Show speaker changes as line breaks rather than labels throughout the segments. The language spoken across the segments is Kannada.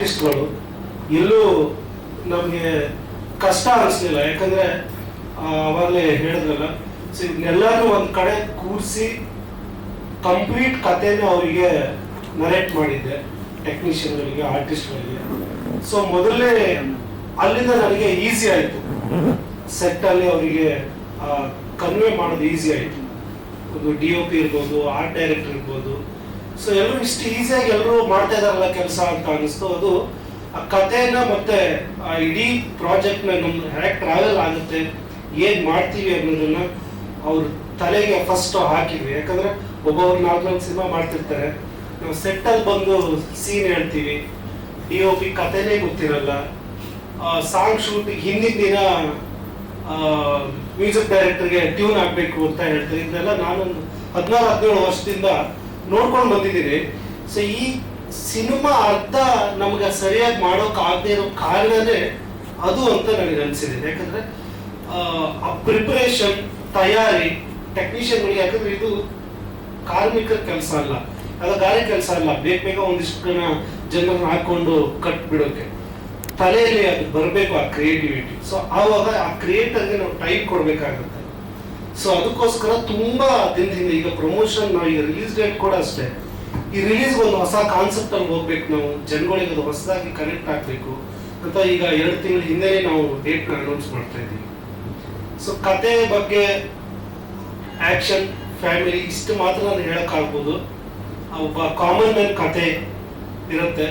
ಆರ್ಟಿಸ್ಟ್ಗಳು ಎಲ್ಲೂ ನಮಗೆ ಕಷ್ಟ ಅನಿಸ್ಲಿಲ್ಲ. ಯಾಕಂದ್ರೆ ಅವಾಗಲೇ ಹೇಳಿದ್ರಲ್ಲ, ಸೊ ಇದನ್ನೆಲ್ಲರೂ ಒಂದು ಕಡೆ ಕೂರಿಸಿ ಕಂಪ್ಲೀಟ್ ಕಥೆನ ಅವರಿಗೆ ನರೇಟ್ ಮಾಡಿದ್ದೆ, ಟೆಕ್ನಿಷಿಯನ್ಗಳಿಗೆ, ಆರ್ಟಿಸ್ಟ್ಗಳಿಗೆ. ಸೊ ಮೊದಲೇ ಅಲ್ಲಿಂದ ನನಗೆ ಈಸಿ ಆಯಿತು, ಸೆಟ್ಟಲ್ಲಿ ಅವರಿಗೆ ಕನ್ವೆ ಮಾಡೋದು ಈಸಿ ಆಯಿತು. ಒಂದು DOP ಇರ್ಬೋದು, ಆರ್ಟ್ ಡೈರೆಕ್ಟರ್ ಇರ್ಬೋದು. ಸೊ ಎಲ್ಲರೂ ಇಷ್ಟು ಈಸಿಯಾಗಿ ಎಲ್ಲರೂ ಮಾಡ್ತಾ ಇದಾರಲ್ಲ ಕೆಲಸ ಅಂತ ಅನಿಸ್ತು. ಅದು ಆ ಕಥೆನ ಮತ್ತೆ ಆ ಇಡೀ ಪ್ರಾಜೆಕ್ಟ್ನ ನಮ್ದು ಹೇಗೆ ಟ್ರಾವೆಲ್ ಆಗುತ್ತೆ, ಏನು ಮಾಡ್ತೀವಿ ಅನ್ನೋದನ್ನ ಅವ್ರ ತಲೆಗೆ ಫಸ್ಟ್ ಹಾಕಿದ್ವಿ. ಯಾಕಂದ್ರೆ ಒಬ್ಬೊಬ್ರು 4 ಸಿನಿಮಾ ಮಾಡ್ತಿರ್ತಾರೆ, ನಾವು ಸೆಟ್ಟಲ್ಲಿ ಬಂದು ಸೀನ್ ಹೇಳ್ತೀವಿ, DOP ಕಥೆನೇ ಗೊತ್ತಿರಲ್ಲ, ಸಾಂಗ್ ಶೂಟ್ ಹಿಂದಿನ ದಿನ ಮ್ಯೂಸಿಕ್ ಡೈರೆಕ್ಟರ್ಗೆ ಟ್ಯೂನ್ ಆಗಬೇಕು ಅಂತ ಹೇಳ್ತಾರೆ. ಇದನ್ನೆಲ್ಲ ನಾನೊಂದು 16-17 ವರ್ಷದಿಂದ ನೋಡ್ಕೊಂಡು ಬಂದಿದ್ದೀನಿ. ಸೊ ಈ ಸಿನಿಮಾ ಅರ್ಧ ನಮ್ಗೆ ಸರಿಯಾಗಿ ಮಾಡೋಕೆ ಆಗದೆ ಇರೋ ಕಾರಣನೇ ಅದು ಅಂತ ನನಗೆ ಅನಿಸಿದೆ. ಯಾಕಂದ್ರೆ ಆ ಪ್ರಿಪರೇಷನ್, ತಯಾರಿ ಟೆಕ್ನಿಷಿಯನ್ಗಳಿಗೆ, ಯಾಕಂದ್ರೆ ಇದು ಕಾರ್ಮಿಕರ ಕೆಲಸ ಅಲ್ಲ, ಅದು ಗಾಳಿ ಕೆಲಸ ಅಲ್ಲ. ಬೇಗ ಒಂದಿಷ್ಟು ಜನರನ್ನ ಹಾಕೊಂಡು ಕಟ್ಬಿಡೋಕೆ ತಲೆಯಲ್ಲಿ ಅದು ಬರಬೇಕು, ಆ ಕ್ರಿಯೇಟಿವಿಟಿ. ಸೊ ಆವಾಗ ಆ ಕ್ರಿಯೇಟರ್ಗೆ ನಾವು ಟೈಮ್ ಕೊಡ್ಬೇಕಾಗುತ್ತೆ. ಸೊ ಅದಕ್ಕೋಸ್ಕರ ತುಂಬಾ ದಿನದಿಂದ ಈಗ ಪ್ರಮೋಷನ್, ನಾವು ಈಗ ರಿಲೀಸ್ ಡೇಟ್ ಕೂಡ ಅಷ್ಟೇ, ಈ ರಿಲೀಸ್ ಒಂದು ಹೊಸ ಕಾನ್ಸೆಪ್ಟ್ ಅಲ್ಲಿ ಹೋಗ್ಬೇಕು, ನಾವು ಜನಗಳಿಗೆ ಅದು ಹೊಸದಾಗಿ ಕನೆಕ್ಟ್ ಆಗ್ಬೇಕು ಅಂತ ಈಗ 2 ತಿಂಗಳ ಹಿಂದೆ ನಾವು ಡೇಟ್ ನ ಅನೌನ್ಸ್ ಮಾಡ್ತಾ ಇದ್ದೀವಿ. ಸೊ ಕತೆ ಬಗ್ಗೆ ಆಕ್ಷನ್, ಫ್ಯಾಮಿಲಿ ಇಷ್ಟು ಮಾತ್ರ ನಾನು ಹೇಳಕ್ಕಾಗ್ಬೋದು. ಒಬ್ಬ ಕಾಮನ್ ಮ್ಯಾನ್ ಕತೆ ಇರುತ್ತೆ.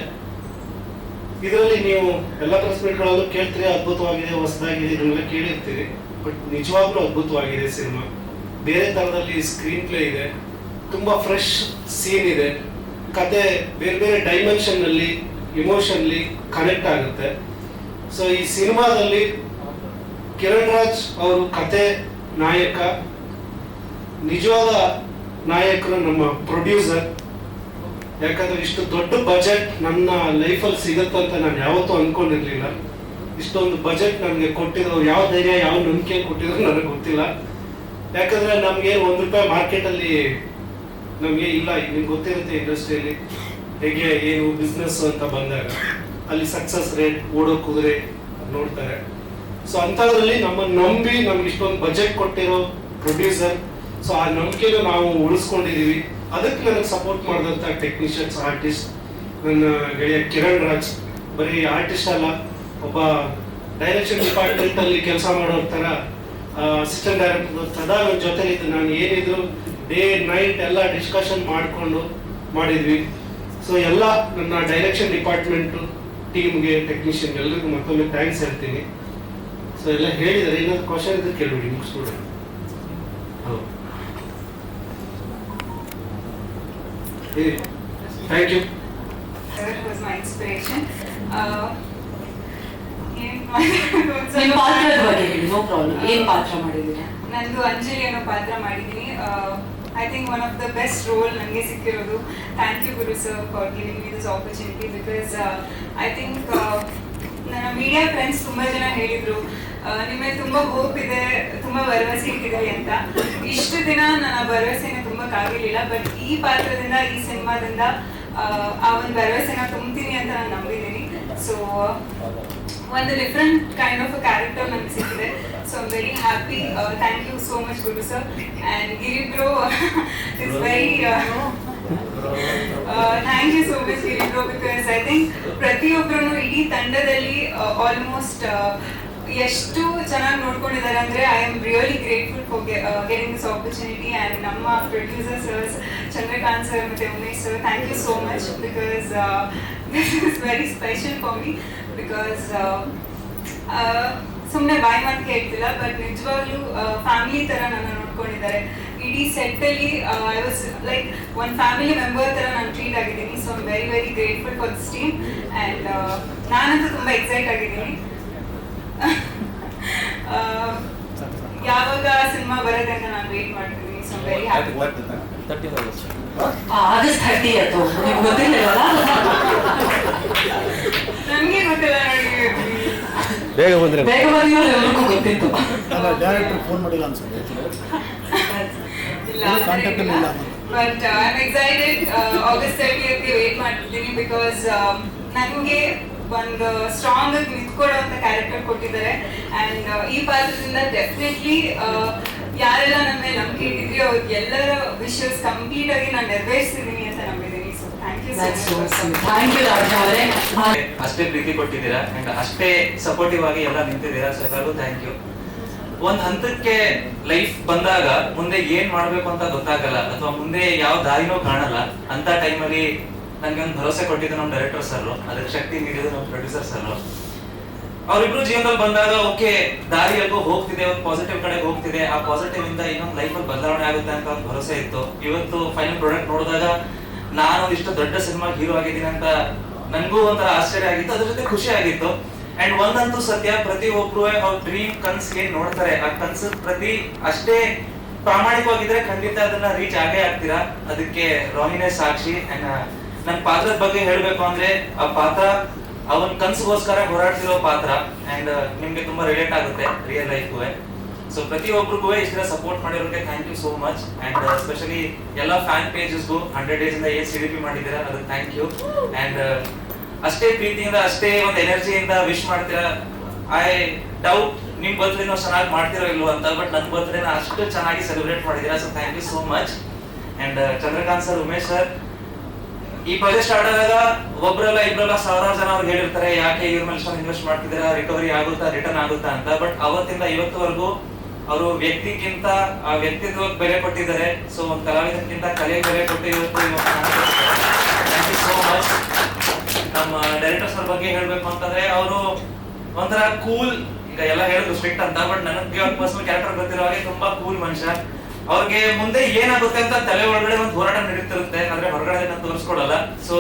ಇದರಲ್ಲಿ ನೀವು ಎಲ್ಲ ಪ್ರೆಸ್ ಮೀಟ್ಗಳಲ್ಲೂ ಕೇಳ್ತೀರಿ, ಅದ್ಭುತವಾಗಿದೆ, ಹೊಸದಾಗಿದೆ, ಇದನ್ನೆಲ್ಲ ಕೇಳಿರ್ತೀರಿ. ಬಟ್ ನಿಜವಾಗ್ಲೂ ಅದ್ಭುತವಾಗಿದೆ ಸಿನಿಮಾ. ಬೇರೆ ತರದಲ್ಲಿ ಸ್ಕ್ರೀನ್ ಪ್ಲೇ ಇದೆ, ತುಂಬಾ ಫ್ರೆಶ್ ಸೀನ್ ಇದೆ, ಕತೆ ಬೇರೆ ಬೇರೆ ಡೈಮೆನ್ಷನ್ ನಲ್ಲಿ ಇಮೋಷನ್ಲಿ ಕನೆಕ್ಟ್ ಆಗುತ್ತೆ. ಸೊ ಈ ಸಿನಿಮಾದಲ್ಲಿ ಕಿರಣ್ ರಾಜ್ ಅವರು ಕತೆ ನಾಯಕ, ನಿಜವಾದ ನಾಯಕರು ನಮ್ಮ ಪ್ರೊಡ್ಯೂಸರ್. ಯಾಕಂದ್ರೆ ಇಷ್ಟು ದೊಡ್ಡ ಬಜೆಟ್ ನನ್ನ ಲೈಫಲ್ಲಿ ಸಿಗುತ್ತಂತ ನಾನು ಯಾವತ್ತೂ ಅನ್ಕೊಂಡಿರ್ಲಿಲ್ಲ. ಇಷ್ಟೊಂದು ಬಜೆಟ್ ನನಗೆ ಕೊಟ್ಟಿದ್ರು, ಯಾವ ಧೈರ್ಯ, ಯಾವ ನಂಬಿಕೆ ಕೊಟ್ಟಿದ್ರು ನನಗೆ ಗೊತ್ತಿಲ್ಲ. ಯಾಕಂದ್ರೆ ನಮ್ಗೆ ₹1 ಮಾರ್ಕೆಟಲ್ಲಿ ನಮಗೆ ಇಲ್ಲ. ನಿಮ್ಗೆ ಗೊತ್ತಿರುತ್ತೆ ಇಂಡಸ್ಟ್ರಿಯಲ್ಲಿ ಹೇಗೆ ಏನು ಬಿಸ್ನೆಸ್ ಅಂತ ಬಂದಾಗ ಅಲ್ಲಿ ಸಕ್ಸಸ್ ರೇಟ್, ಓಡೋ ಕುದುರೆ ನೋಡ್ತಾರೆ. ಸೊ ಅಂಥದ್ರಲ್ಲಿ ನಮ್ಮನ್ನು ನಂಬಿ ನಮ್ಗೆ ಇಷ್ಟೊಂದು ಬಜೆಟ್ ಕೊಟ್ಟಿರೋ ಪ್ರೊಡ್ಯೂಸರ್, ಸೊ ಆ ನಂಬಿಕೆನೂ ನಾವು ಉಳಿಸ್ಕೊಂಡಿದೀವಿ. ಅದಕ್ಕೆ ನನಗೆ ಸಪೋರ್ಟ್ ಮಾಡಿದಂಥ ಟೆಕ್ನಿಷಿಯನ್ಸ್, ಆರ್ಟಿಸ್ಟ್, ನನ್ನ ಗೆಳೆಯ ಕಿರಣ್ ರಾಜ್ ಬರೀ ಆರ್ಟಿಸ್ಟ್ ಅಲ್ಲ, ಒಬ್ಬ ಡೈರೆಕ್ಷನ್ ಡಿಪಾರ್ಟ್ಮೆಂಟ್ ಅಲ್ಲಿ ಕೆಲಸ ಮಾಡೋರ ತರ ಅಸಿಸ್ಟೆಂಟ್ ಡೈರೆಕ್ಟರ್ ಸದಾ ನನ್ನ ಜೊತೆ ಇದ್ದು, ನಾನು ಏನಿದ್ರು ಡೇ ನೈಟ್ ಎಲ್ಲ ಡಿಸ್ಕಷನ್ ಮಾಡಿಕೊಂಡು ಮಾಡಿದ್ವಿ. ಸೊ ಎಲ್ಲ ನನ್ನ ಡೈರೆಕ್ಷನ್ ಡಿಪಾರ್ಟ್ಮೆಂಟ್ ಟೀಮ್ಗೆ, ಟೆಕ್ನಿಷಿಯನ್ ಎಲ್ರಿಗೂ ಮತ್ತೊಮ್ಮೆ ಥ್ಯಾಂಕ್ಸ್ ಹೇಳ್ತೀನಿ. ಸೊ ಎಲ್ಲ ಹೇಳಿದರೆ, ಏನಾದ್ರು ಕ್ವಶನ್ ಇದ್ರೆ ಕೇಳ್ಬಿಡಿ, ಮುಗಿಸ್ಬಿಡಿ. ಹೌದು, thank you.
Sir was my inspiration.
No problem. ಏನ್ ಪಾತ್ರ ಮಾಡಿದ್ದೀರಾ?
ನಂದು ಅಂಜಲಿ ಅನ್ನೋ ಪಾತ್ರ ಮಾಡಿದ್ದೀನಿ. I think one of the best role ನನಗೆ ಸಿಕ್ಕಿರೋದು. Thank you Guru sir for giving me this opportunity. Because I think ನನ್ನ ಮೀಡಿಯಾ ಫ್ರೆಂಡ್ಸ್ ತುಂಬ ಜನ ಹೇಳಿದ್ರು, ನಿಮಗೆ ತುಂಬಾ ಹೋಪ್ ಇದೆ, ತುಂಬಾ ಭರವಸೆ ಇಟ್ಟಿದೆ ಅಂತ. ಇಷ್ಟು ದಿನ ನನ್ನ ಭರವಸೆನ ತುಂಬಕ್ಕಾಗಿರ್ಲಿಲ್ಲ. ಬಟ್ ಈ ಪಾತ್ರದಿಂದ, ಈ ಸಿನಿಮಾದಿಂದ ಆ ಒಂದು ಭರವಸೆನ ತುಂಬ್ತೀನಿ ಅಂತ ನಾನು ನಂಬಿದ್ದೀನಿ. ಸೊ ಒಂದು different kind of a character ನನಗೆ ಸಿಕ್ಕಿದೆ. So I am very happy. Thank you so much Guru sir. And Giri bro is very thank you so much Giri bro. Because I think ಪ್ರತಿಯೊಬ್ಬರೂ ಇಡೀ ತಂಡದಲ್ಲಿ ಆಲ್ಮೋಸ್ಟ್ ಎಷ್ಟು ಚೆನ್ನಾಗಿ ನೋಡ್ಕೊಂಡಿದ್ದಾರೆ ಅಂದರೆ I am really grateful for getting this opportunity. And ನಮ್ಮ ಪ್ರೊಡ್ಯೂಸರ್ ಸರ್ಸ್ ಚಂದ್ರಕಾಂತ್ ಸರ್ ಮತ್ತು Umesh sir, thank you so much. Because this is very special for me. Because ಸುಮ್ಮನೆ ಬಾಯಿ ಮಾತು ಕೇಳ್ತಿಲ್ಲ, ಬಟ್ ನಿಜವಾಗ್ಲೂ ಫ್ಯಾಮಿಲಿ ಥರ ನನ್ನ ನೋಡ್ಕೊಂಡಿದ್ದಾರೆ. ಇಡೀ ಸೆಟ್ಟಲ್ಲಿ ಐ ವಾಸ್ ಲೈಕ್ ಒಂದು ಫ್ಯಾಮಿಲಿ ಮೆಂಬರ್ ಥರ ನಾನು ಟ್ರೀಟ್ ಆಗಿದ್ದೀನಿ. So I am very very grateful for this team. And ನಾನಂತೂ ತುಂಬ ಎಕ್ಸೈಟ್ ಆಗಿದ್ದೀನಿ. ಯಾವಾಗ ಸಿನಿಮಾ ಬರುತ್ತೆ ಅಂತ ನಾನು ವೇಟ್ ಮಾಡ್ತಿದ್ದೀನಿ. So very happy.
August 30th. ನಿಮ್ಗೆ ಗೊತ್ತಿಲ್ಲವಲ್ಲ?
ನನಗೆ ಗೊತ್ತಿಲ್ಲ ನೋಡಿ.
ಬೇಗ ಬಂದ್ರೆ
ಎಲ್ಲರಿಗೂ ಗೊತ್ತಿತ್ತು.
ಡೈರೆಕ್ಟರ್ ಫೋನ್ ಮಾಡಿಲ್ಲ ಅನ್ಸುತ್ತೆ.
ಇಲ್ಲ, ಕಾಂಟ್ಯಾಕ್ಟ್ ಇಲ್ಲ. But I'm excited. August 30th ಗೆ ವೇಟ್ ಮಾಡ್ತಿದ್ದೀನಿ. ಬಿಕಾಸ್ ನನಗೆ ಒಂದು ಸ್ಟ್ರಾಂಗ್ ಆಗಿ ನಿಂತ್ಕೊಳ್ಳುವಂತ ಕ್ಯಾರೆಕ್ಟರ್ ಕೊಟ್ಟಿದ್ದಾರೆ. ಅಂಡ್ ಈ ಪಾತ್ರದಿಂದ ಡೆಫಿನೆಟ್ಲಿ ಯಾರೆಲ್ಲ ನಮ್ಮ ಮೇಲೆ ನಂಬಿಕೆ ಇಟ್ಟಿದ್ರಿ ಅವ್ರಿಗೆಲ್ಲರ ವಿಷಸ್ ಕಂಪ್ಲೀಟ್ ಆಗಿ ನಾನು ನೆರವೇರಿಸ್ತಿದ್ದೀನಿ ಅಂತ ನಂಬಿದ್ದೀನಿ. So thank you so much.
Thank you Raja ಅವರೇ.
ಅಷ್ಟೇ ಪ್ರೀತಿ ಕೊಟ್ಟಿದ್ದೀರಾ ಅಂಡ್ ಅಷ್ಟೇ ಸಪೋರ್ಟಿವ್ ಆಗಿ ಎಲ್ಲ ನಿಂತಿದ್ದೀರಾ. ಸೊ ಎಲ್ಲರಿಗೂ ಥ್ಯಾಂಕ್ ಯು. ಒಂದ್ ಹಂತಕ್ಕೆ ಲೈಫ್ ಬಂದಾಗ ಮುಂದೆ ಏನ್ ಮಾಡ್ಬೇಕು ಅಂತ ಗೊತ್ತಾಗಲ್ಲ ಅಥವಾ ಮುಂದೆ ಯಾವ ದಾರಿನೂ ಕಾಣಲ್ಲ ಅಂತ ಟೈಮಲ್ಲಿ ನನ್ಗೆ ಒಂದು ಭರವಸೆ ಕೊಟ್ಟಿದ್ದು ನಮ್ಮ ಡೈರೆಕ್ಟರ್ ಸರ್, ಅದಕ್ಕೆ ಶಕ್ತಿ ನೀಡಿದ್ದು ನಮ್ಮ ಪ್ರೊಡ್ಯೂಸರ್ ಸರ್. ಅವ್ರಿಬ್ರು ಜೀವನದಲ್ಲಿ ಬಂದಾಗ ಓಕೆ ದಾರಿ ಎಲ್ಗೋ ಹೋಗ್ತಿದೆ, ಒಂದು ಪಾಸಿಟಿವ್ ಕಡೆಗೆ ಹೋಗ್ತಿದೆ, ಆ ಪಾಸಿಟಿವ್ ಇಂದ ಇನ್ನೊಂದು ಲೈಫಲ್ಲಿ ಬದಲಾವಣೆ ಆಗುತ್ತೆ ಅಂತ ಒಂದು ಭರವಸೆ ಇತ್ತು. ಇವತ್ತು ಫೈನಲ್ ಪ್ರಾಡಕ್ಟ್ ನೋಡಿದಾಗ ನಾನು ಇಷ್ಟು ದೊಡ್ಡ ಸಿನಿಮಾ ಹೀರೋ ಆಗಿದ್ದೀನಿ ಅಂತ ನನ್ಗೂ ಒಂಥರ ಆಶ್ಚರ್ಯ ಆಗಿತ್ತು, ಅದ್ರ ಜೊತೆ ಖುಷಿ ಆಗಿತ್ತು. ಅಂಡ್ ಒಂದಂತೂ ಸತ್ಯ, ಪ್ರತಿಯೊಬ್ರು ಅವ್ರ ಡ್ರೀಮ್ ಕನ್ಸ್ ಏನ್ ನೋಡ್ತಾರೆ ಆ ಕನ್ಸು ಪ್ರತಿ ಅಷ್ಟೇ ಪ್ರಾಮಾಣಿಕವಾಗಿದ್ರೆ ಖಂಡಿತ ಅದನ್ನ ರೀಚ್ ಆಗೇ ಆಗ್ತೀರಾ. ಅದಕ್ಕೆ ರೋಹಿಣಿ ಸಾಕ್ಷಿ. ಅಂಡ್ ನನ್ನ ಪಾತ್ರದ ಬಗ್ಗೆ ಹೇಳ್ಬೇಕು ಅಂದ್ರೆ ಆ ಪಾತ್ರ ಅವನ್ ಕನ್ಸ್ಗೋಸ್ಕರ ಹೋರಾಡ್ತಿರೋ ಪಾತ್ರ ಅಂಡ್ ನಿಮ್ಗೆ ತುಂಬಾ ರಿಲೇಟ್ ಆಗುತ್ತೆ ರಿಯಲ್ ಲೈಫ್ಗೂ. ಸೊ ಪ್ರತಿಯೊಬ್ಬರಿಗೂ ಇಷ್ಟ ಸಪೋರ್ಟ್ ಮಾಡಿರೋಕೆ thank you so much. And specially ಎಲ್ಲ ಫ್ಯಾನ್ ಪೇಜಸ್ಗೂ 100 days ಇಂದ ಏನ್ CDP ಮಾಡಿದ್ದೀರಾ ಅದಕ್ಕೆ ಥ್ಯಾಂಕ್ ಯು. ಅಂಡ್ ಅಷ್ಟೇ ಪ್ರೀತಿಯಿಂದ ಅಷ್ಟೇ ಒಂದು ಎನರ್ಜಿಯಿಂದ ವಿಶ್ ಮಾಡ್ತೀರಾ. ಐ ಡೌಟ್ ನಿಮ್ ಬರ್ತ್ಡೇನೂ ಚೆನ್ನಾಗಿ ಮಾಡ್ತಿರೋ ಇಲ್ವೋ ಅಂತ, ಬಟ್ ನನ್ನ ಬರ್ತ್ಡೇನ ಅಷ್ಟು ಚೆನ್ನಾಗಿ ಸೆಲೆಬ್ರೇಟ್ ಮಾಡಿದ್ದೀರಾ. So thank you so much. And Chandrakant sir, Umesh sir, ಈ ಪ್ರಾಜೆಕ್ಟ್ ಸ್ಟಾರ್ಟ್ ಆದಾಗ ಒಬ್ರಲ್ಲ ಇಬ್ರಲ್ಲ ಸಾವಿರಾರು ಜನ ಅವ್ರಿಗೆ ಹೇಳಿರ್ತಾರೆ ಯಾಕೆ ಇವ್ರ ಮೇಲೆ ಇಷ್ಟೊಂದು ಇನ್ವೆಸ್ಟ್ ಮಾಡ್ತಿದ್ದೀರಾ, ರಿಕವರಿ ಆಗುತ್ತಾ ರಿಟರ್ನ್ ಆಗುತ್ತಾ ಅಂತ. ಬಟ್ ಅವತ್ತಿಂದ ಇವತ್ತುವರೆಗೂ ಅವರು ವ್ಯಕ್ತಿಗಿಂತ ಆ ವ್ಯಕ್ತಿತ್ವಕ್ಕೆ ಬೆಲೆ ಕೊಟ್ಟಿದ್ದಾರೆ. ಸೊ ಒಂದು ಕಲಾವಿದಕ್ಕಿಂತ ಕಲೆ ಬೆಲೆ ಕೊಟ್ಟು ಇವತ್ತು ಥ್ಯಾಂಕ್ ಯು ಸೋ ಮಚ್. ನಮ್ಮ ಡೈರೆಕ್ಟರ್ ಸರ್ ಬಗ್ಗೆ ಹೇಳ್ಬೇಕು ಅಂತಂದ್ರೆ ಅವರು ಒಂಥರ ಕೂಲ್, ಈಗ ಎಲ್ಲ ಹೇಳಿದ್ರು ಸ್ಟ್ರಿಕ್ಟ್ ಅಂತ, ಬಟ್ ನನಗೆ ಒಂದು ಪರ್ಸನಲ್ ಕ್ಯಾರೆಕ್ಟರ್ ಗೊತ್ತಿರೋ ಹಾಗೆ ತುಂಬಾ ಕೂಲ್ ಮನುಷ್ಯ. ಅವ್ರಿಗೆ ಮುಂದೆ ಏನಾಗುತ್ತೆ ಅಂತ ತಲೆ ಒಳಗಡೆ ಒಂದು ಹೋರಾಟ ನಡೀತಿರುತ್ತೆ, ಆದ್ರೆ ಹೊರಗಡೆ ನಾನು ತೋರಿಸ್ಕೊಡಲ್ಲ. ಸೊ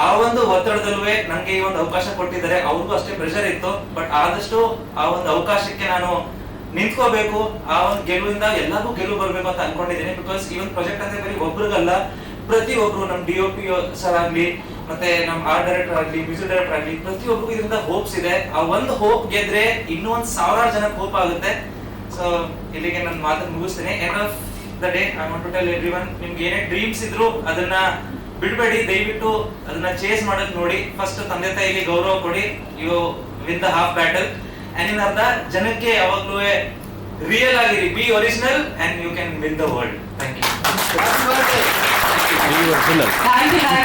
ಆ ಒಂದು ಒತ್ತಡದಲ್ಲೂ ನಂಗೆ ಈ ಒಂದು ಅವಕಾಶ ಕೊಟ್ಟಿದ್ದಾರೆ. ಅವ್ರಿಗೂ ಅಷ್ಟೇ ಪ್ರೆಷರ್ ಇತ್ತು, ಬಟ್ ಆದಷ್ಟು ಆ ಒಂದು ಅವಕಾಶಕ್ಕೆ ನಾನು ನಿಂತ್ಕೋಬೇಕು. ಆ ಒಂದು ಗೆಲುವಿಂದ ಎಲ್ಲರಿಗೂ ಗೆಲುವು ಬರ್ಬೇಕು ಅಂತ ಅನ್ಕೊಂಡಿದ್ದೀನಿ. ಬಿಕಾಸ್ ಈ ಒಂದು ಪ್ರಾಜೆಕ್ಟ್ ಅಂದ್ರೆ ಬರೀ ಒಬ್ರಿಗಲ್ಲ, ಪ್ರತಿಯೊಬ್ರು ನಮ್ಮ DOP ಸರ್ ಆಗ್ಲಿ, ಮತ್ತೆ ನಮ್ಮ ಆರ್ಟ್ ಡೈರೆಕ್ಟರ್ ಆಗ್ಲಿ, ಮ್ಯೂಸಿಕ್ ಡೈರೆಕ್ಟರ್ ಆಗ್ಲಿ, ಪ್ರತಿಯೊಬ್ಬರಿಗೂ ಇದರಿಂದ ಹೋಪ್ಸ್ ಇದೆ. ಆ ಒಂದು ಹೋಪ್ ಗೆದ್ರೆ ಇನ್ನೂ ಒಂದು 1000 ಜನಕ್ಕೆ ಹೋಪ್ ಆಗುತ್ತೆ. ಸೊ ಇಲ್ಲಿಗೆ ನನ್ನ ಮಾತನ್ನು ಮುಗಿಸ್ತೀನಿ. End of the day I want to tell everyone, ನಿಮ್ಗೆ ಏನೇ ಡ್ರೀಮ್ಸ್ ಇದ್ರು ಅದನ್ನ ಬಿಡಬೇಡಿ, ದಯವಿಟ್ಟು ಅದನ್ನ ಚೇಸ್ ಮಾಡೋದು ನೋಡಿ. ಫಸ್ಟ್ ತಂದೆ ತಾಯಿಗೆ ಗೌರವ ಕೊಡಿ, you win the half battle. And in ಅರ್ಧ ಜನಕ್ಕೆ ಯಾವಾಗ್ಲೂ ರಿಯಲ್ ಆಗಿರಿ, be original and you can win the world. Thank you.
Thank you.